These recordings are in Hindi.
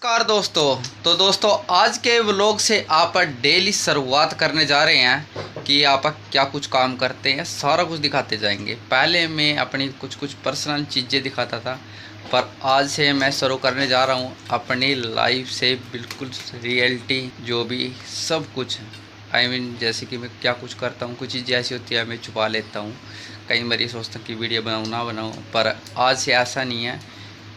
नमस्कार दोस्तों। तो दोस्तों आज के व्लॉग से आप डेली शुरुआत करने जा रहे हैं कि आप क्या कुछ काम करते हैं, सारा कुछ दिखाते जाएंगे। पहले मैं अपनी कुछ पर्सनल चीज़ें दिखाता था, पर आज से मैं शुरू करने जा रहा हूं अपनी लाइफ से बिल्कुल रियलिटी, जो भी सब कुछ जैसे कि मैं क्या कुछ करता हूं। कुछ चीज़ें ऐसी होती है मैं छुपा लेता हूं, कई बार ये सोचता हूँ कि वीडियो बनाऊँ ना बनाऊँ, पर आज से ऐसा नहीं है।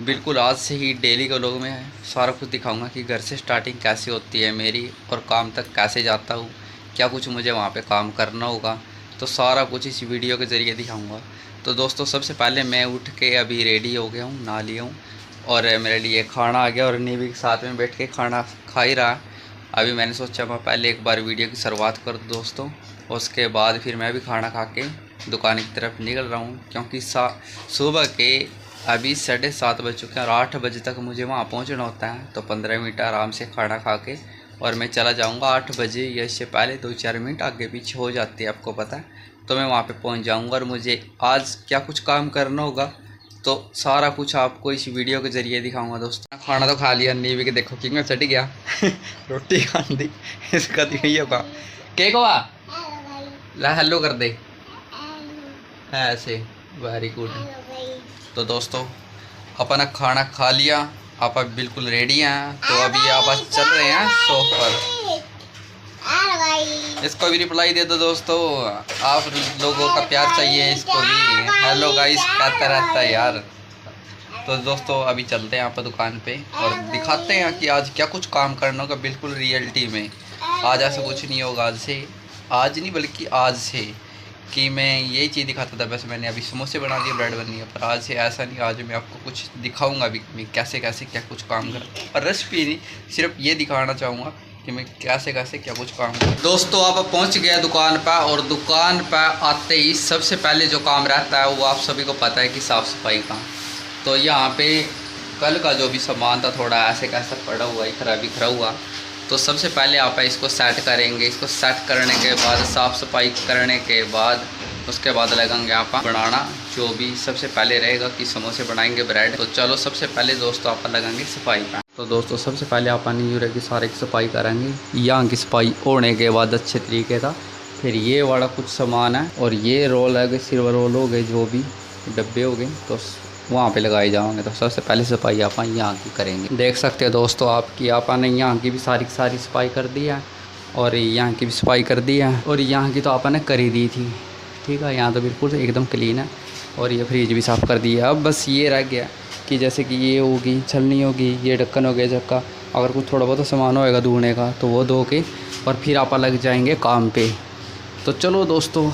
बिल्कुल आज से ही डेली के लोग में सारा कुछ दिखाऊंगा कि घर से स्टार्टिंग कैसे होती है मेरी और काम तक कैसे जाता हूँ, क्या कुछ मुझे वहाँ पे काम करना होगा, तो सारा कुछ इस वीडियो के ज़रिए दिखाऊंगा। तो दोस्तों सबसे पहले मैं उठ के अभी रेडी हो गया हूँ, नहा लिया हूँ और मेरे लिए खाना आ गया और नीवी के साथ में बैठ के खाना खा ही रहा। अभी मैंने सोचा मैं पहले एक बार वीडियो की शुरुआत कर दूँ दोस्तों, उसके बाद फिर मैं भी खाना खा के दुकान की तरफ निकल रहा हूँ, क्योंकि सुबह के अभी 7:30 बज चुके हैं और 8 बजे तक मुझे वहाँ पहुँचना होता है। तो 15 मिनट आराम से खाना खा के और मैं चला जाऊँगा 8 बजे, या इससे पहले 2-4 मिनट आगे पीछे हो जाती है, आपको पता है। तो मैं वहाँ पे पहुँच जाऊँगा और मुझे आज क्या कुछ काम करना होगा तो सारा कुछ आपको इस वीडियो के ज़रिए दिखाऊँगा दोस्तों। खाना तो खा लिया, नीवी के देखो कि मैं चढ़ गया रोटी खान दी इसका यही होगा। केक हुआ ला हेलो कर दे ऐसे, वेरी गुड। तो दोस्तों अपना खाना खा लिया, आप बिल्कुल रेडी हैं। तो अभी आप चल रहे हैं शॉप पर। इसको भी रिप्लाई दे दो दोस्तों, आप लोगों का प्यार चाहिए इसको भी। हेलो गाइस कहता रहता है यार। तो दोस्तों अभी चलते हैं आप दुकान पे और दिखाते हैं कि आज क्या कुछ काम करना होगा बिल्कुल रियलिटी में। आज ऐसा कुछ नहीं होगा, आज नहीं बल्कि आज से कि मैं यही चीज़ दिखाता था। वैसे मैंने अभी समोसे बना दिए, ब्रेड बनी है, पर आज से ऐसा नहीं। आज मैं आपको कुछ दिखाऊंगा भी मैं कैसे कैसे क्या कुछ काम करता हूँ, और रेसिपी नहीं, सिर्फ ये दिखाना चाहूँगा कि मैं कैसे कैसे क्या कुछ काम करता हूँ। दोस्तों आप पहुँच गए दुकान पर, और दुकान पर आते ही सबसे पहले जो काम रहता है वो आप सभी को पता है कि साफ़ सफाई का। तो यहाँ पर कल का जो भी सामान था थोड़ा ऐसे कैसा पड़ा हुआ है, खरा हुआ, तो सबसे पहले आप इसको सेट करेंगे। इसको सेट करने के बाद साफ़ सफाई करने के बाद उसके बाद लगेंगे आप बनाना, जो भी सबसे पहले रहेगा कि समोसे बनाएंगे, ब्रेड। तो चलो सबसे पहले दोस्तों आप लगेंगे सफाई पर। तो दोस्तों सबसे पहले आप यूरे की सारे की सफाई करेंगे। यहाँ की सफाई होने के बाद अच्छे तरीके था, फिर ये वाला कुछ सामान है और ये रोल है, सिल्वर रोल हो गए, जो भी डब्बे हो गए, तो वहाँ पे लगाए जाओगे। तो सबसे पहले सफाई आप यहाँ की करेंगे। देख सकते हो दोस्तों आपकी आपने यहाँ की भी सारी सफाई कर दी है और यहाँ की भी सफाई कर दी है, और यहाँ की तो आपने कर ही दी थी, ठीक है। यहाँ तो बिल्कुल एकदम क्लीन है, और ये फ्रिज भी साफ़ कर दिया। अब बस ये रह गया कि जैसे कि ये होगी छलनी होगी, ये ढक्कन हो गया जगह, अगर कुछ थोड़ा बहुत सामान होएगा धोने का तो वो धो के और फिर आप लग जाएंगे काम पे। तो चलो दोस्तों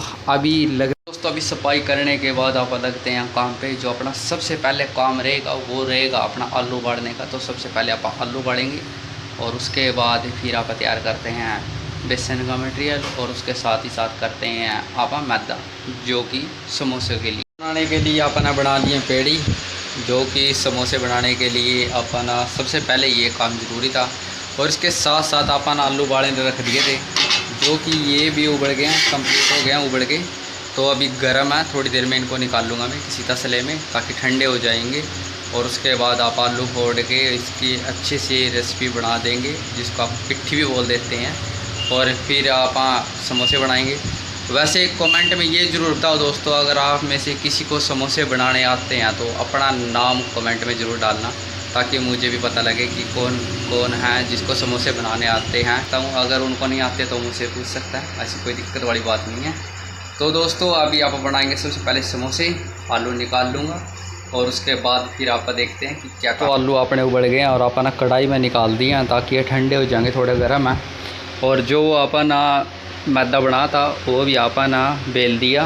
अभी सफाई करने के बाद आप लगते हैं काम पे। जो अपना सबसे पहले काम रहेगा वो रहेगा अपना आलू उबालने का। तो सबसे पहले आप आलू उबालेंगे और उसके बाद फिर आप तैयार करते हैं बेसन का मटेरियल, और उसके साथ ही साथ करते हैं आप मैदा, जो कि समोसे के लिए बनाने के लिए अपना बना लिए पेड़ी, जो कि समोसे बनाने के लिए अपना सबसे पहले ये काम ज़रूरी था। और इसके साथ साथ अपन आलू उबालने रख दिए थे, जो कि ये भी उबल गए हैं, कंप्लीट हो गए हैं उबल के। तो अभी गर्म है, थोड़ी देर में इनको निकाल लूँगा मैं किसी तसले में, ताकि ठंडे हो जाएंगे। और उसके बाद आप आलू फोड़ के इसकी अच्छी सी रेसिपी बना देंगे, जिसको आप पिट्ठी भी बोल देते हैं, और फिर आप समोसे बनाएंगे। वैसे एक कमेंट में ये ज़रूर बताओ दोस्तों, अगर आप में से किसी को समोसे बनाने आते हैं तो अपना नाम कमेंट में ज़रूर डालना, ताकि मुझे भी पता लगे कि कौन कौन है जिसको समोसे बनाने आते हैं। तो अगर उनको नहीं आते तो मुझसे पूछ सकता है, ऐसी कोई दिक्कत वाली बात नहीं है। तो दोस्तों अभी आप बनाएंगे सबसे पहले समोसे, आलू निकाल लूँगा और उसके बाद फिर आप देखते हैं कि क्या। तो आलू अपने उबल गए हैं और अपना कढ़ाई में निकाल दिए हैं, ताकि ये ठंडे हो जाएंगे, थोड़े गर्म है। और जो अपना मैदा बना था वो भी अपना बेल दिया,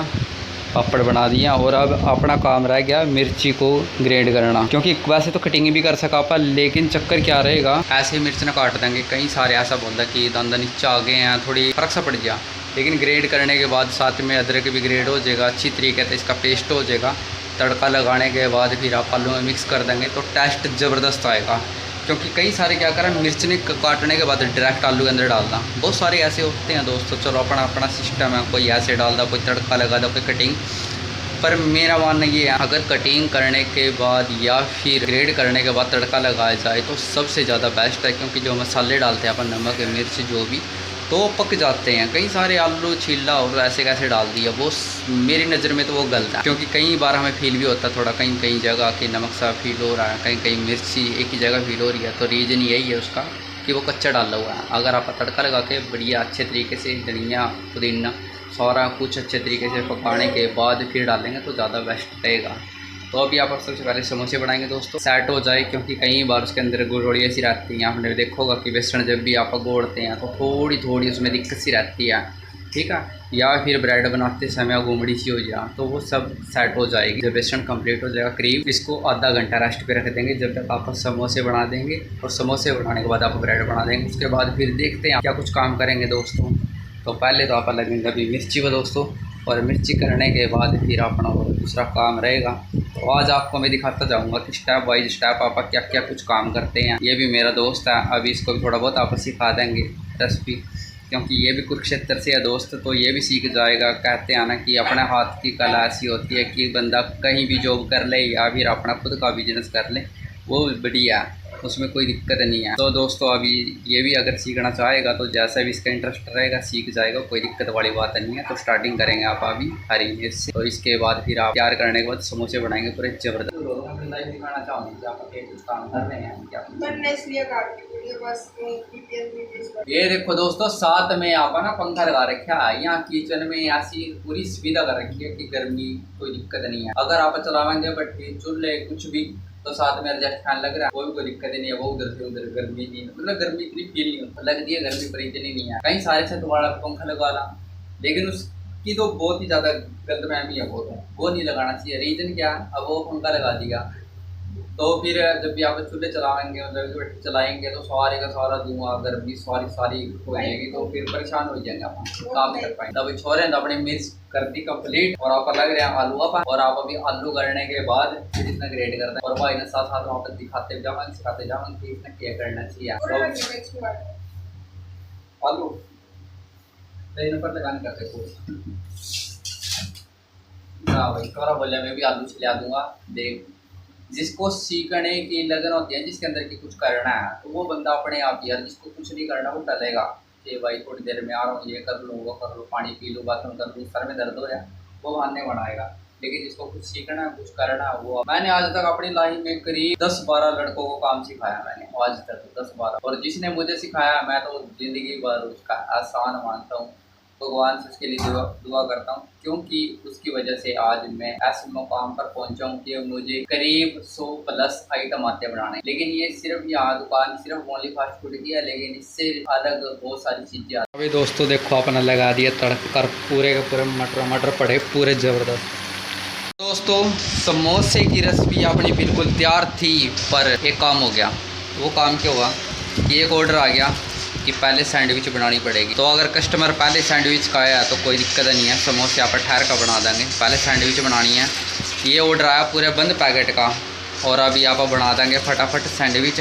पापड़ बना दिया। और अब अपना काम रह गया मिर्ची को ग्रेड करना, क्योंकि वैसे तो कटिंग भी कर सका आप, लेकिन चक्कर क्या रहेगा, ऐसे मिर्च ना काट देंगे। कई सारे ऐसा बोलता कि दंद नीचे आ गए हैं, थोड़ी फर्क सा पड़ गया, लेकिन ग्रेड करने के बाद साथ में अदरक भी ग्रेड हो जाएगा, अच्छी तरीके से इसका पेस्ट हो जाएगा। तड़का लगाने के बाद फिर आप आलू में मिक्स कर देंगे तो टेस्ट ज़बरदस्त आएगा। क्योंकि कई सारे क्या करें, मिर्च ने काटने के बाद डायरेक्ट आलू के अंदर डालना, बहुत सारे ऐसे होते हैं दोस्तों। चलो अपना अपना सिस्टम है, कोई ऐसे डालता, कोई तड़का लगाता, कोई कटिंग। पर मेरा मानना ये है, अगर कटिंग करने के बाद या फिर ग्रेड करने के बाद तड़का लगाया जाए तो सबसे ज़्यादा बेस्ट है, क्योंकि जो मसाले डालते हैं अपन, नमक मिर्च जो भी, तो पक जाते हैं। कई सारे आलू छीला और ऐसे कैसे डाल दिया, वो मेरी नज़र में तो वो गलत है, क्योंकि कई बार हमें फील भी होता है थोड़ा, कहीं जगह कि नमक सा फील हो रहा है, कहीं मिर्ची एक ही जगह फील हो रही है। तो रीज़न यही है उसका कि वो कच्चा डाला हुआ है। अगर आप तड़का लगा के बढ़िया अच्छे तरीके से धनिया पुदीना सारा कुछ अच्छे तरीके से पकाने के बाद फिर डालेंगे तो ज़्यादा बेस्ट रहेगा। तो अभी आप सबसे पहले समोसे बनाएंगे दोस्तों, सेट हो जाए, क्योंकि कई बार उसके अंदर गुड़ोड़ी ऐसी रहती है। आपने देखा होगा कि बेसन जब भी आप गोड़ते हैं तो थोड़ी उसमें दिक्कत सी रहती है, ठीक है। या फिर ब्रेड बनाते समय घुमड़ी सी हो जाए, तो वो सब सेट हो जाएगी जब बेसन कंप्लीट हो जाएगा। करीब इसको आधा घंटा रेस्ट पे रख देंगे, जब तक आप समोसे बना देंगे। और समोसे बनाने के बाद आप ब्रेड बना देंगे। उसके बाद फिर देखते हैं क्या कुछ काम करेंगे दोस्तों। तो पहले तो आप लगेंगे अभी मिर्ची को दोस्तों, और मिर्ची करने के बाद फिर अपना दूसरा काम रहेगा। तो आज आपको मैं दिखाता जाऊंगा कि स्टेप बाय स्टेप आप क्या क्या कुछ काम करते हैं। ये भी मेरा दोस्त है, अभी इसको भी थोड़ा बहुत आप सिखा देंगे रेसिपी, क्योंकि ये भी कुरुक्षेत्र से है दोस्त, तो ये भी सीख जाएगा। कहते हैं ना कि अपने हाथ की कला ऐसी होती है कि बंदा कहीं भी जॉब कर ले या फिर अपना खुद का बिजनेस कर ले, वो बढ़िया, उसमें कोई दिक्कत नहीं है। तो दोस्तों अभी ये भी अगर सीखना चाहेगा तो जैसा भी इसका इंटरेस्ट रहेगा सीख जाएगा, कोई दिक्कत वाली बात नहीं है। तो स्टार्टिंग करेंगे आप अभी हरी मिर्च से, तो इसके बाद फिर आप तैयार करने के बाद समोसे बनाएंगे पूरे जबरदस्त। लाइव दिखाना चाहूँगी आप कुछ काम कर रहे हैं क्या? ये देखो दोस्तों, साथ में आप ना पंखा लगा रखा है। यहाँ किचन में ऐसी पूरी सुविधा कर रखी है कि गर्मी कोई दिक्कत नहीं है। अगर आप चलावेंगे भट्टी चूल्हे कुछ भी तो साथ में एडजस्ट फैन लग रहा है, कोई दिक्कत नहीं है। वो उधर से उधर गर्मी नहीं, मतलब गर्मी इतनी फील नहीं होती, लगती है गर्मी पर इतनी नहीं है। कहीं सारे से तुम्हारा पंखा लगा ला, लेकिन उसकी तो बहुत ही ज़्यादा गलतफहमी है, वो नहीं लगाना चाहिए। रीज़न क्या है, अब वो पंखा लगा दिया तो फिर जब भी आप चूल्हे चलाएंगे मतलब चलाएंगे तो सारे का सारा धुआं गर्मी सारी हो जाएगी, तो फिर परेशान हो जाएंगे, आप काम नहीं कर पाएंगे। तभी छोरे अपने मिर्च कर दी कंप्लीट, और आप लग रहे हैं आलू आप, और आप अभी आलू करने के बाद फिर इसमें ग्रेड करना है। और वही साथ साथ वहाँ पर दिखाते जाओगे सिखाते जाओगे कि इसमें क्या करना चाहिए। आलू पर लगाने करते हाँ भाई, थोड़ा बोलिए मैं भी आलू छिला दूंगा। देख, जिसको सीखने की लगन होती है, जिसके अंदर की कुछ करना है, तो वो बंदा अपने आप ही, जिसको कुछ नहीं करना वो टलेगा कि भाई थोड़ी देर में आ रहा हूँ, ये कर लूँ वो कर लूँ, पानी पी लूँ, बाथरूम कर लूँ, सर में दर्द हो रहा है, वो बहाने बनाएगा। लेकिन जिसको कुछ सीखना है कुछ करना है वो, मैंने आज तक अपनी लाइफ में करीब 10-12 लड़कों को काम सिखाया मैंने आज तक 10-12, और जिसने मुझे सिखाया मैं तो जिंदगी भर उसका एहसान मानता हूँ। भगवान से उसके लिए दुआ करता हूँ, क्योंकि उसकी वजह से आज मैं ऐसे मुकाम पर पहुंचा हूँ कि मुझे करीब 100+ आइटम आते बनाने। लेकिन ये सिर्फ यहाँ दुकान सिर्फ ओनली फास्ट फूड की है, लेकिन इससे अलग बहुत सारी चीज़ें। अभी दोस्तों देखो अपना लगा दिया तड़का, पूरे के पूरे मटर पड़े पूरे ज़बरदस्त। दोस्तों समोसे की रेसिपी अपनी बिल्कुल तैयार थी, पर एक काम हो गया। वो काम क्या हुआ कि एक ऑर्डर आ गया कि पहले सैंडविच बनानी पड़ेगी। तो अगर कस्टमर पहले सैंडविच का आया तो कोई दिक्कत नहीं है, समोसे आप ठहर का बना देंगे, पहले सैंडविच बनानी है। ये ऑर्डर आया पूरे बंद पैकेट का, और अभी आप बना देंगे फटाफट सैंडविच,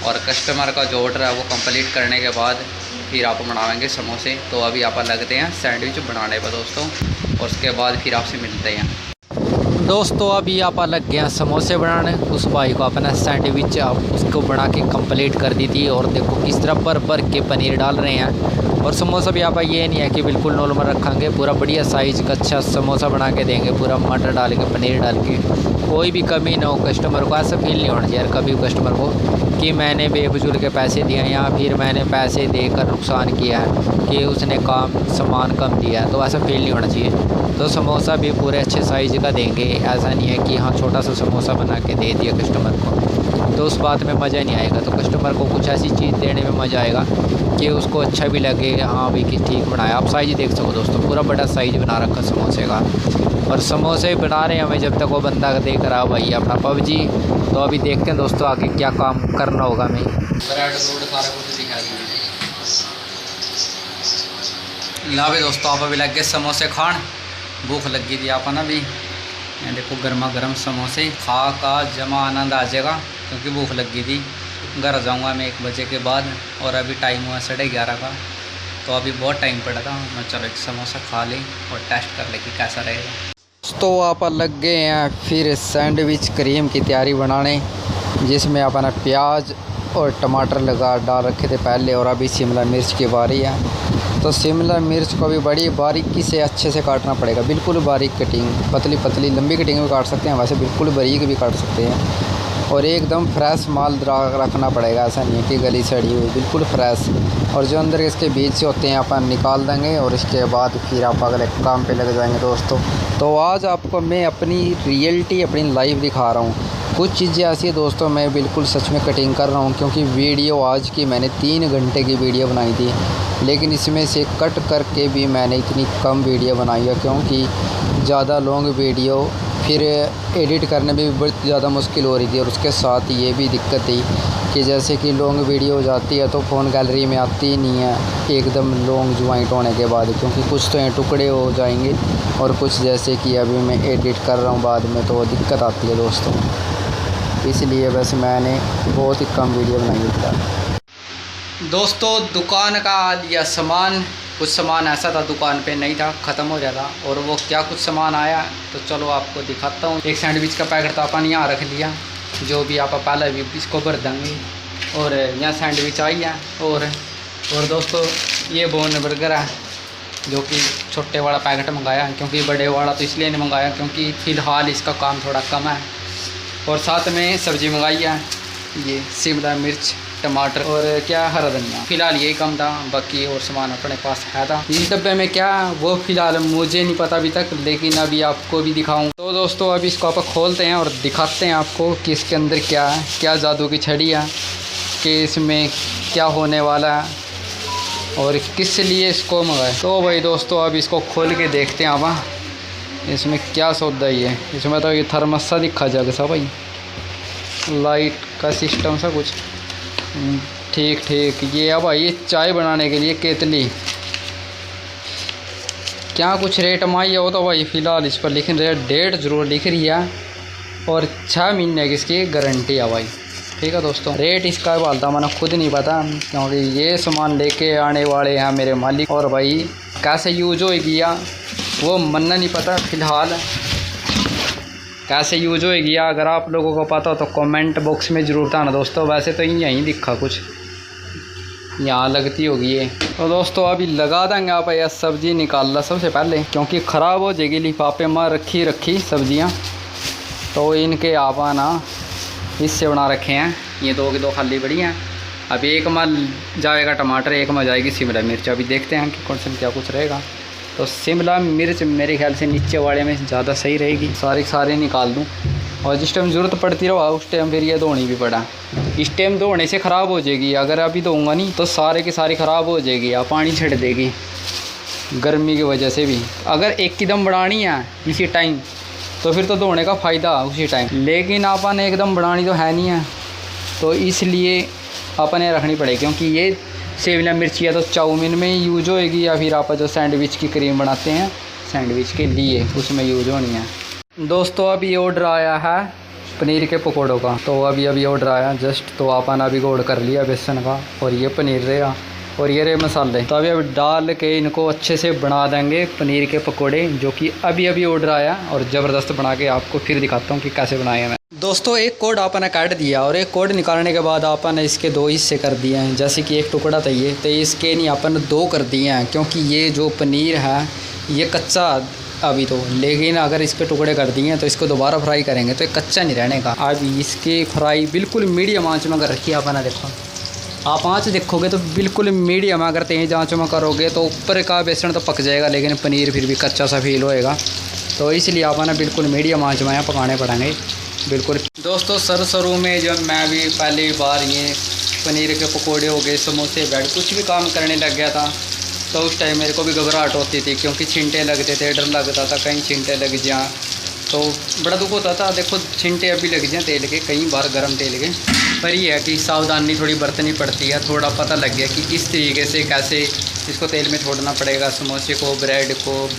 और कस्टमर का जो ऑर्डर है वो कंप्लीट करने के बाद फिर आप बनाएंगे समोसे। तो अभी आप लगते हैं सैंडविच बनाने पर दोस्तों, और उसके बाद फिर आपसे मिलते हैं दोस्तों। अभी आप लग गए हैं समोसे बनाने। उस भाई को अपना सैंडविच आप उसको बना के कंप्लीट कर दी थी, और देखो किस तरह भर के पनीर डाल रहे हैं। और समोसा भी आप ये नहीं है कि बिल्कुल नॉर्मल रखेंगे, पूरा बढ़िया साइज़ का अच्छा समोसा बना के देंगे, पूरा मटर डाल के पनीर डाल के, कोई भी कमी ना हो। कस्टमर को ऐसा फील नहीं होना चाहिए कभी कस्टमर को कि मैंने बेफजूल के पैसे दिए हैं या फिर मैंने पैसे देकर नुकसान किया है, कि उसने सामान कम दिया है, तो ऐसा फील नहीं होना चाहिए। तो समोसा भी पूरे अच्छे साइज़ का देंगे, ऐसा नहीं है कि हाँ छोटा सा समोसा बना के दे दिया कस्टमर को, तो उस बात में मज़ा नहीं आएगा। तो कस्टमर को कुछ ऐसी चीज़ देने में मज़ा आएगा कि उसको अच्छा भी लगे, हाँ भाई कि ठीक बनाया। आप साइज़ देख सको दोस्तों, पूरा बड़ा साइज़ बना रखा समोसे का, और समोसे बना रहे हैं हमें जब तक वो बंदा देख रहा भाई अपना पबजी। तो अभी देखते हैं दोस्तों आगे क्या काम करना होगा। मैं ब्रेड सारा कुछ दिखा यहाँ पे दोस्तों आप अभी लग गए समोसे खान, भूख लगी थी आप ना भी। ये देखो गर्मा गर्म समोसे खा का जमा आनंद आ जाएगा, क्योंकि भूख लगी थी। घर जाऊंगा मैं 1 बजे के बाद, और अभी टाइम हुआ 11:30 का, तो अभी बहुत टाइम पड़ा था। मैं चलो एक समोसा खा लें और टेस्ट कर ले कि कैसा रहेगा। तो आप लग गए हैं फिर सैंडविच क्रीम की तैयारी बनाने, जिसमें अपना प्याज और टमाटर डाल रखे थे पहले, और अभी शिमला मिर्च की बारी है। तो शिमला मिर्च को भी बड़ी बारीकी से अच्छे से काटना पड़ेगा, बिल्कुल बारीक कटिंग, पतली पतली लंबी कटिंग भी काट सकते हैं, वैसे बिल्कुल बारीक भी काट सकते हैं। और एकदम फ्रेश माल रखना पड़ेगा, ऐसा नहीं है कि गली सड़ी हुई, बिल्कुल फ्रेश। और जो अंदर इसके बीज से होते हैं अपन निकाल देंगे, और इसके बाद फिर आप अगले काम पे लग जाएंगे दोस्तों। तो आज आपको मैं अपनी रियलिटी, अपनी लाइफ दिखा रहा हूँ। कुछ चीज़ें ऐसी है दोस्तों, मैं बिल्कुल सच में कटिंग कर रहा हूँ, क्योंकि वीडियो आज की मैंने 3 घंटे की वीडियो बनाई थी, लेकिन इसमें से कट करके भी मैंने इतनी कम वीडियो बनाई है, क्योंकि ज़्यादा लॉन्ग वीडियो फिर एडिट करने में भी बहुत ज़्यादा मुश्किल हो रही थी। और उसके साथ ये भी दिक्कत थी कि जैसे कि लॉन्ग वीडियो हो जाती है तो फ़ोन गैलरी में आती ही नहीं है एकदम लॉन्ग ज्वाइंट होने के बाद, क्योंकि कुछ तो टुकड़े हो जाएंगे, और कुछ जैसे कि अभी मैं एडिट कर रहा हूँ बाद में, तो दिक्कत आती है दोस्तों। इसलिए बस मैंने बहुत ही कम वीडियो बनाई है दोस्तों। दुकान का लिया सामान, कुछ सामान ऐसा था दुकान पे नहीं था, ख़त्म हो जाता, और वो क्या कुछ सामान आया तो चलो आपको दिखाता हूँ। एक सैंडविच का पैकेट तो अपन यहाँ रख लिया, जो भी आप पहले भी इसको भर देंगे। और यहाँ सैंडविच आई है, और दोस्तों ये बोन बर्गर है, जो कि छोटे वाला पैकेट मंगाया है, क्योंकि बड़े वाला तो इसलिए नहीं मंगाया क्योंकि फ़िलहाल इसका काम थोड़ा कम है। और साथ में सब्ज़ी मंगाई है, ये शिमला मिर्च, टमाटर और क्या हरा धनिया। फ़िलहाल यही कम था, बाकी और सामान अपने पास है था। इस डब्बे में क्या वो फ़िलहाल मुझे नहीं पता अभी तक, लेकिन अभी आपको भी दिखाऊं। तो दोस्तों अभी इसको आप खोलते हैं और दिखाते हैं आपको कि इसके अंदर क्या है, क्या जादू की छड़ी है, कि इसमें क्या होने वाला है और किस लिए इसको मंगाए। तो भाई दोस्तों अब इसको खोल के देखते हैं आप, इसमें क्या सौदा ही है। इसमें तो ये थर्मस सा दिखा जाएगा सा भाई, लाइट का सिस्टम सा कुछ, ठीक ठीक। ये अब भाई चाय बनाने के लिए केतली, क्या कुछ रेट माई हो तो भाई फ़िलहाल इस पर लिख रहे, डेट ज़रूर लिख रही है, और 6 महीने की इसकी गारंटी है भाई। ठीक है दोस्तों, रेट इसका बालता मैंने खुद नहीं पता, क्योंकि ये सामान लेके आने वाले हैं मेरे मालिक, और भाई कैसे यूज होएगी या वो मनना नहीं पता फ़िलहाल कैसे यूज होएगी। या अगर आप लोगों को पता हो तो कमेंट बॉक्स में ज़रूर बताना दोस्तों। वैसे तो यहीं दिखा कुछ, यहाँ लगती होगी ये। तो दोस्तों अभी लगा देंगे आप, यह सब्ज़ी निकाल ला सबसे पहले, क्योंकि ख़राब हो जाएगी लिफाफे में रखी सब्ज़ियाँ। तो इनके आप ना इससे बना रखे हैं, ये 2 की 2 खाली बड़ी हैं। अभी एक में जाएगा टमाटर, एक में जाएगी शिमला मिर्च। अभी देखते हैं कि कौन सा क्या कुछ रहेगा। तो शिमला मिर्च मेरे ख्याल से नीचे वाले में ज़्यादा सही रहेगी, सारे निकाल दूँ, और जिस टाइम ज़रूरत पड़ती रहा उस टाइम फिर ये धोनी भी पड़ा। इस टाइम धोने से ख़राब हो जाएगी, अगर अभी धोऊंगा नहीं तो सारे की सारी ख़राब हो जाएगी, या पानी छिड़ देगी गर्मी की वजह से भी। अगर एक दम बढ़ानी है इसी टाइम तो फिर तो धोने का फ़ायदा उसी टाइम, लेकिन अपन एकदम बढ़ानी तो है नहीं है, तो इसलिए अपने रखनी पड़ेगी। क्योंकि ये शिमला मिर्च या तो चाउमीन में यूज होएगी, या फिर आप जो सैंडविच की क्रीम बनाते हैं सैंडविच के लिए उसमें यूज होनी है। दोस्तों अभी ऑर्डर आया है पनीर के पकौड़ों का, तो अभी ऑर्डर आया जस्ट, तो आपने अभी ऑर्डर कर लिया बेसन का, और ये पनीर रहेगा और ये रहे मसाले। तो अभी डाल के इनको अच्छे से बना देंगे पनीर के पकोड़े, जो कि अभी ऑर्डर आया, और ज़बरदस्त बना के आपको फिर दिखाता हूँ कि कैसे बनाए हैं। दोस्तों एक कोड आपने काट दिया, और एक कोड निकालने के बाद आपने इसके 2 हिस्से कर दिए हैं। जैसे कि एक टुकड़ा था ये, तो इसके नहीं आपने 2 कर दिए हैं, क्योंकि ये जो पनीर है ये कच्चा अभी तो, लेकिन अगर इसके टुकड़े कर दिए हैं तो इसको दोबारा फ्राई करेंगे तो ये कच्चा नहीं रहने का। अब इसकी फ्राई बिल्कुल मीडियम आंच में कर रखी है आपने। देखो आप आँच देखोगे तो बिल्कुल मीडियम, अगर तेज़ आँच में करोगे तो ऊपर का बेसन तो पक जाएगा, लेकिन पनीर फिर भी कच्चा सा फील होएगा। तो इसलिए आपने बिल्कुल मीडियम आँच में पकाने पड़ेंगे बिल्कुल। दोस्तों शुरू में जब मैं भी पहली बार ये पनीर के पकोड़े हो गए, समोसे, ब्रेड, कुछ भी काम करने लग गया था, तो उस टाइम मेरे को भी घबराहट होती थी, क्योंकि छींटे लगते थे, डर लगता था कहीं छींटे लग जाएँ, तो बड़ा दुख होता था। देखो छींटे अभी लग जाएँ तेल के, कई बार गर्म तेल के, पर ये है कि सावधानी थोड़ी बरतनी पड़ती है। थोड़ा पता लग गया कि किस तरीके से कैसे इसको तेल में छोड़ना पड़ेगा, समोसे को, ब्रेड को,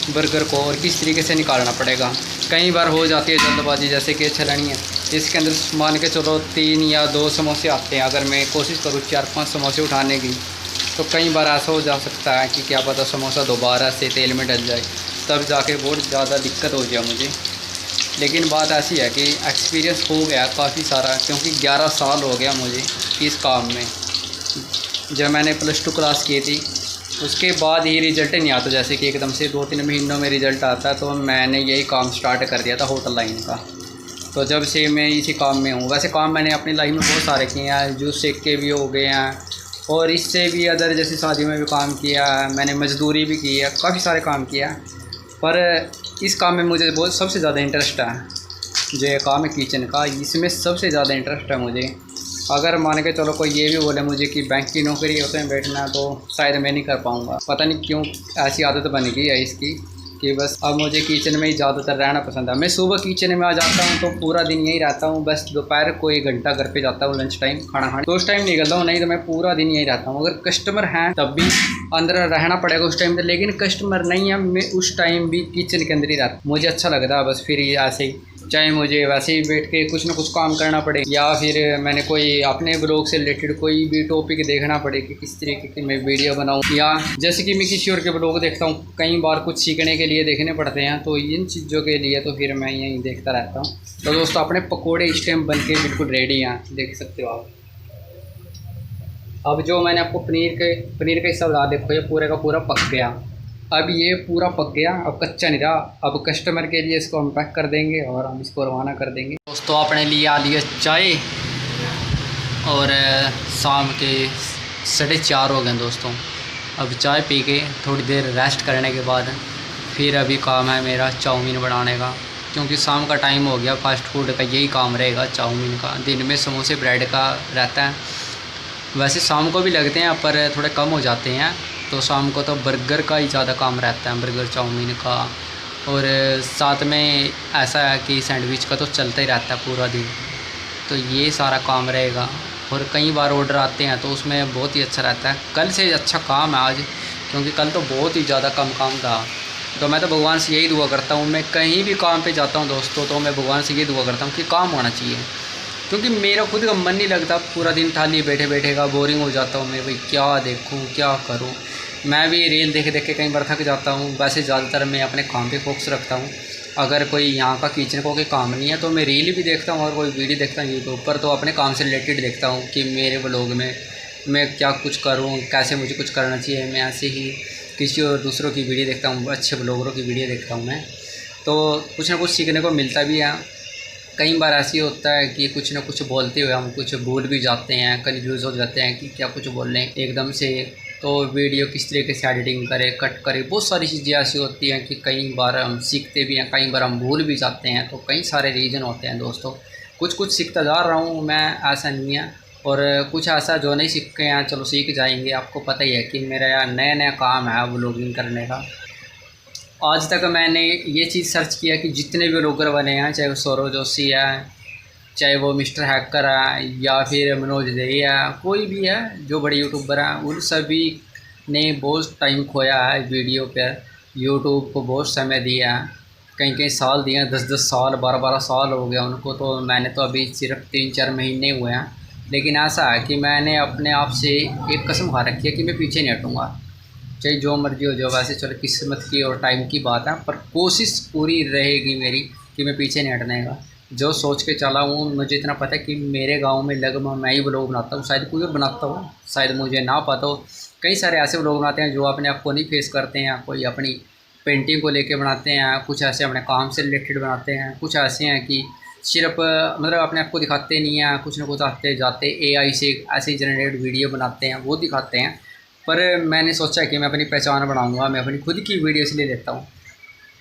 बर्गर को, और किस तरीके से निकालना पड़ेगा। कई बार हो जाती है जल्दबाजी, जैसे कि छलनी है, इसके अंदर मान के चलो 3 या 2 समोसे आते हैं, अगर मैं कोशिश करूँ 4-5 समोसे उठाने की, तो कई बार ऐसा हो जा सकता है कि क्या पता समोसा दोबारा से तेल में डल जाए। तब जाके बहुत ज़्यादा दिक्कत हो गया मुझे। लेकिन बात ऐसी है कि एक्सपीरियंस हो गया काफ़ी सारा, क्योंकि 11 साल हो गया मुझे इस काम में। जब मैंने +2 क्लास की थी उसके बाद ही रिज़ल्ट नहीं आता, जैसे कि एकदम से 2-3 महीनों में रिज़ल्ट आता है, तो मैंने यही काम स्टार्ट कर दिया था होटल लाइन का। तो जब से मैं इसी काम में हूँ। वैसे काम मैंने अपनी लाइफ में बहुत सारे किए हैं, जूस सेक के भी हो गए हैं और इससे भी अदर जैसे शादी में भी काम किया है, मैंने मज़दूरी भी की है, काफ़ी सारे काम किया है। पर इस काम में मुझे बहुत सबसे ज़्यादा इंटरेस्ट है, जो ये काम है किचन का, इसमें सबसे ज़्यादा इंटरेस्ट है मुझे। अगर मान के चलो कोई ये भी बोले मुझे कि बैंक की नौकरी है उसमें बैठना, तो शायद मैं नहीं कर पाऊँगा। पता नहीं क्यों ऐसी आदत बन गई है इसकी कि बस अब मुझे किचन में ही ज़्यादातर रहना पसंद है। मैं सुबह किचन में आ जाता हूँ तो पूरा दिन यहीं रहता हूँ, बस दोपहर को 1 घंटा घर पे जाता हूँ लंच टाइम खाना खाने, तो उस टाइम निकलता हूँ, नहीं तो मैं पूरा दिन यहीं रहता हूँ। अगर कस्टमर हैं तब भी अंदर रहना पड़ेगा उस टाइम पर, लेकिन कस्टमर नहीं है मैं उस टाइम भी किचन के अंदर ही रहता, मुझे अच्छा लगता है बस। फिर ऐसे ही चाहे मुझे वैसे ही बैठ के कुछ ना कुछ काम करना पड़े, या फिर मैंने कोई अपने ब्लॉग से रिलेटेड कोई भी टॉपिक देखना पड़े कि किस तरीके की मैं वीडियो बनाऊं, या जैसे कि मैं किसी और के ब्लॉग देखता हूं, कई बार कुछ सीखने के लिए देखने पड़ते हैं, तो इन चीज़ों के लिए तो फिर मैं यहीं देखता रहता हूँ। तो दोस्तों अपने पकौड़े इस टाइम बन के बिल्कुल रेडी हैं, देख सकते हो आप। अब जो मैंने आपको पनीर का हिस्सा बता, देखो ये पूरे का पूरा पक गया। अब ये पूरा पक गया, अब कच्चा नहीं रहा। अब कस्टमर के लिए इसको हम पैक कर देंगे और हम इसको रवाना कर देंगे। दोस्तों अपने लिए आ लिए चाय, और शाम के 4:30 हो गए दोस्तों। अब चाय पी के थोड़ी देर रेस्ट करने के बाद फिर अभी काम है मेरा चाउमीन बनाने का, क्योंकि शाम का टाइम हो गया। फास्ट फूड का यही काम रहेगा चाउमीन का। दिन में समोसे ब्रेड का रहता है, वैसे शाम को भी लगते हैं पर थोड़े कम हो जाते हैं, तो शाम को तो बर्गर का ही ज़्यादा काम रहता है, बर्गर चाउमीन का। और साथ में ऐसा है कि सैंडविच का तो चलता ही रहता है पूरा दिन, तो ये सारा काम रहेगा। और कई बार ऑर्डर आते हैं तो उसमें बहुत ही अच्छा रहता है। कल से अच्छा काम है आज, क्योंकि कल तो बहुत ही ज़्यादा कम काम था। तो मैं तो भगवान से यही दुआ करता हूँ, मैं कहीं भी काम पे जाता हूँ दोस्तों, तो मैं भगवान से ये दुआ करता हूँ कि काम होना चाहिए, क्योंकि मेरा खुद का मन नहीं लगता। पूरा दिन थाली बैठे बैठे का बोरिंग हो जाता हूँ मैं, भाई क्या देखूँ क्या करूँ। मैं भी रील देख देख के कई बार थक जाता हूँ। वैसे ज़्यादातर मैं अपने काम पे फोकस रखता हूँ। अगर कोई यहाँ का किचन को कोई काम नहीं है तो मैं रील भी देखता हूँ, और कोई वीडियो देखता हूँ यूट्यूब पर, तो अपने काम से रिलेटेड देखता हूँ कि मेरे ब्लॉग में मैं क्या कुछ करूँ, कैसे मुझे कुछ करना चाहिए। मैं ऐसे ही किसी और दूसरों की वीडियो देखता हूँ, अच्छे ब्लॉगरों की वीडियो देखता हूँ मैं, तो कुछ ना कुछ सीखने को मिलता भी है। कई बार ऐसे होता है कि कुछ ना कुछ बोलते हुए हम कुछ भूल भी जाते हैं, कन्फ्यूज़ हो जाते हैं कि क्या कुछ बोल रहे हैं एकदम से। तो वीडियो किस तरीके से एडिटिंग करें, कट करें, बहुत सारी चीज़ें ऐसी होती हैं कि कई बार हम सीखते भी हैं, कई बार हम भूल भी जाते हैं। तो कई सारे रीज़न होते हैं दोस्तों। कुछ कुछ सीखता जा रहा हूँ मैं, ऐसा नहीं है। और कुछ ऐसा जो नहीं सीखे हैं, चलो सीख जाएंगे। आपको पता ही है कि मेरा यहाँ नया नया काम है व्लॉगिंग करने का। आज तक मैंने ये चीज़ सर्च किया कि जितने भी व्लॉगर बने हैं, चाहे वो सौरव जोशी है, चाहे वो मिस्टर हैकर है, या फिर मनोज दे है, कोई भी है जो बड़े यूट्यूबर हैं, उन सभी ने बहुत टाइम खोया है वीडियो पर। यूट्यूब को बहुत समय दिया है, कई कई साल दिए हैं, 10-10 साल 12-12 साल हो गया उनको। तो मैंने तो अभी सिर्फ 3-4 महीने हुए हैं। लेकिन ऐसा है कि मैंने अपने आप से एक कसम खा रखी है कि मैं पीछे नहीं हटूँगा, चाहे जो मर्जी हो जाओ। वैसे चलो किस्मत की और टाइम की बात है, पर कोशिश पूरी रहेगी मेरी कि मैं पीछे नहीं हटने का। जो सोच के चला हूँ, मुझे इतना पता है कि मेरे गांव में लगभग मैं ही ब्लॉग बनाता हूँ, शायद कोई और बनाता हूँ, शायद मुझे ना पता हो। कई सारे ऐसे ब्लॉग बनाते हैं जो अपने आप को नहीं फेस करते हैं, कोई अपनी पेंटिंग को लेके बनाते हैं, कुछ ऐसे अपने काम से रिलेटेड बनाते हैं, कुछ ऐसे हैं कि सिर्फ मतलब अपने आप को दिखाते नहीं हैं, कुछ ना कुछ आते जाते AI से ऐसे जनरेट वीडियो बनाते हैं, वो दिखाते हैं। पर मैंने सोचा कि मैं अपनी पहचान बनाऊंगा, मैं अपनी खुद की वीडियो इसलिए लेता हूँ।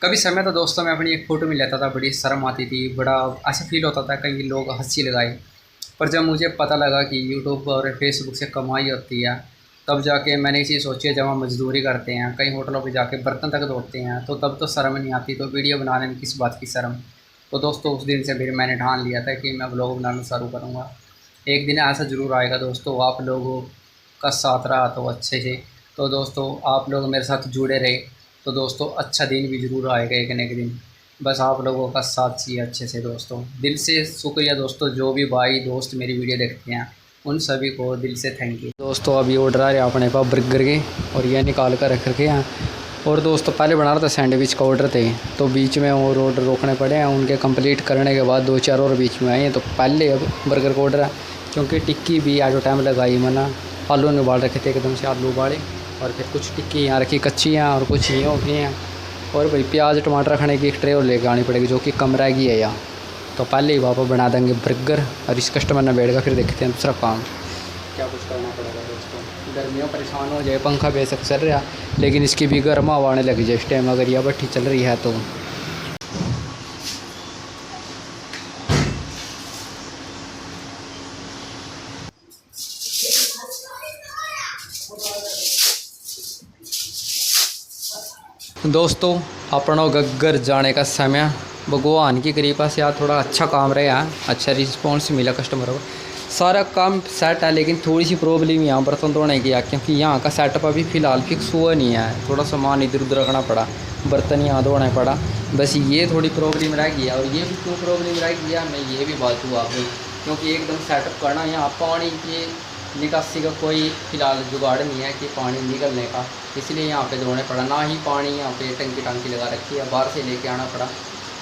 कभी समय तो दोस्तों मैं अपनी एक फ़ोटो में लेता था, बड़ी शर्म आती थी, बड़ा ऐसा फील होता था कई लोग हंसी लगाए। पर जब मुझे पता लगा कि यूट्यूब और फेसबुक से कमाई होती है, तब जाके मैंने ये चीज़ सोची। जब हम मजदूरी करते हैं, कई होटलों पे जाके बर्तन तक धोते हैं, तो तब तो शर्म नहीं आती, तो वीडियो बनाने में किस बात की शर्म। तो दोस्तों उस दिन से फिर मैंने ठान लिया था कि मैं ब्लॉग बनाना शुरू करूँगा। एक दिन ऐसा ज़रूर आएगा दोस्तों, आप लोगों का साथ रहा तो अच्छे से। तो दोस्तों आप लोग मेरे साथ जुड़े रहे तो दोस्तों अच्छा दिन भी ज़रूर आएगा एक न एक दिन। बस आप लोगों का साथ चाहिए अच्छे से दोस्तों। दिल से शुक्रिया दोस्तों, जो भी भाई दोस्त मेरी वीडियो देखते हैं उन सभी को दिल से थैंक यू। दोस्तों अभी ऑर्डर आ रहे हैं अपने पास बर्गर के, और ये निकाल कर रख रखे हैं। और दोस्तों पहले बना रहा था सैंडविच का ऑर्डर थे, तो बीच में और ऑर्डर रोकने पड़े हैं। उनके कंप्लीट करने के बाद 2-4 और बीच में आए हैं, तो पहले अब बर्गर का ऑर्डर है, क्योंकि टिक्की भी आज टाइम लगाई मना। आलू ने उबाल रखे थे एकदम से, आलू उबाले और फिर कुछ टिक्की यहाँ रखी कच्ची हैं और कुछ ये हो गई हैं। और भाई प्याज टमाटर खाने की एक ट्रे और लेकर आनी पड़ेगी, जो कि कम रहेगी है यहाँ। तो पहले ही वापस बना देंगे बर्गर और इस कस्टमर ने बैठ कर फिर देखते हैं दूसरा काम क्या कुछ करना पड़ेगा। दोस्तों गर्मियों परेशान हो जाए, पंखा बेशक चल रहा लेकिन इसकी भी गर्म हवा आने लगी जाए इस टाइम, अगर यह भट्टी चल रही है तो। दोस्तों अपनों गग्गर जाने का समय, भगवान की कृपा से आज थोड़ा अच्छा काम रहा, अच्छा रिस्पॉन्स मिला कस्टमरों को, सारा काम सेट है। लेकिन थोड़ी सी प्रॉब्लम यहाँ बर्तन धोने की है, क्योंकि यहाँ का सेटअप अभी फ़िलहाल फिक्स हुआ नहीं है। थोड़ा सामान इधर उधर रखना पड़ा, बर्तन यहाँ धोना पड़ा, बस ये थोड़ी प्रॉब्लम रह गई है। और ये भी क्यों प्रॉब्लम रह गई है, मैं ये भी बात हुआ आपको, क्योंकि एकदम सेटअप करना यहाँ पानी के निकासी का कोई फ़िलहाल जुगाड़ नहीं है कि पानी निकलने का, इसलिए यहाँ पे धोने पड़ा। ना ही पानी यहाँ पे टंकी लगा रखी है, बाहर से लेके आना पड़ा।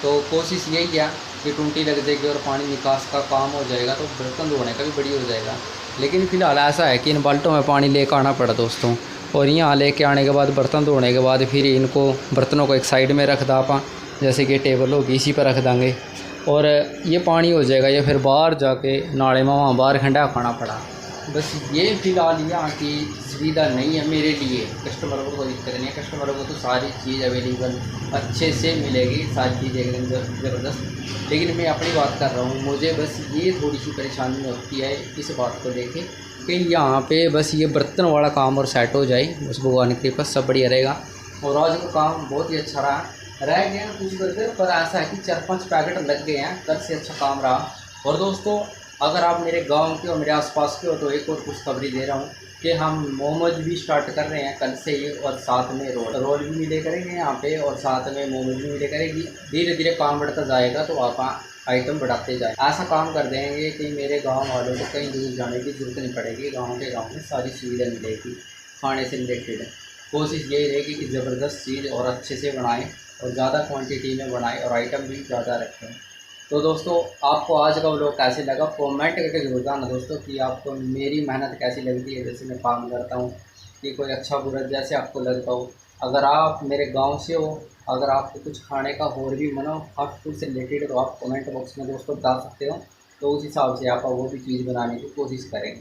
तो कोशिश यही है कि टूटी लग जाएगी और पानी निकास का काम हो जाएगा, तो बर्तन धोने का भी बड़ी हो जाएगा। लेकिन फ़िलहाल ऐसा है कि इन बाल्टों में पानी लेकर आना पड़ा दोस्तों, और यहाँ लेके आने के बाद बर्तन धोने के बाद फिर इनको बर्तनों को एक साइड में रख दा आप, जैसे कि टेबल होगी इसी पर रख देंगे, और ये पानी हो जाएगा। ये फिर बाहर जाके नाले में वहाँ बाहर ठंडा खाना पड़ा। बस ये फ़िलहाल यहाँ की सुविधा नहीं है मेरे लिए। कस्टमरों को कोई दिक्कत नहीं है, कस्टमरों को तो सारी चीज़ अवेलेबल अच्छे से मिलेगी, सारी चीज़ एकदम ज़बरदस्त। लेकिन मैं अपनी बात कर रहा हूँ, मुझे बस ये थोड़ी सी परेशानी होती है इस बात को देखे कि यहाँ पे बस ये बर्तन वाला काम और सेट हो जाए, बस भगवान की कृपा सब बढ़िया रहेगा। और आज का काम बहुत ही अच्छा रह गया ना कुछ बर्गर, पर ऐसा है कि 4-5 पैकेट लग गए हैं, कल से अच्छा काम रहा। और दोस्तों अगर आप मेरे गांव के और मेरे आसपास के हो तो एक और खुशखबरी दे रहा हूँ कि हम मोमोज भी स्टार्ट कर रहे हैं कल से ही, और साथ में रोल भी मिले करेंगे यहाँ पे, और साथ में मोमोज भी मिले करेगी। धीरे धीरे काम बढ़ता जाएगा तो आप आइटम बढ़ाते जाए। ऐसा काम कर देंगे कि मेरे गांव वालों को कहीं दूर जाने की ज़रूरत नहीं पड़ेगी, गाँव के गाँव में सारी सुविधा मिलेगी खाने से रिलेटेड। कोशिश यही रहेगी कि ज़बरदस्त चीज़ और अच्छे से बनाएँ और ज़्यादा क्वांटिटी में बनाएँ और आइटम भी ज़्यादा रखें। तो दोस्तों आपको आज का व्लॉग कैसे लगा कमेंट करके जरूर बताना दोस्तों, कि आपको मेरी मेहनत कैसी लगती है, जैसे मैं काम करता हूँ, कि कोई अच्छा बुरा जैसे आपको लगता हो। अगर आप मेरे गांव से हो, अगर आपको कुछ खाने का और भी मन हो फास्ट फूड से रिलेटेड, तो आप कमेंट बॉक्स में दोस्तों बता सकते हो, तो उस हिसाब से आप वो भी चीज़ बनाने की कोशिश करेंगे।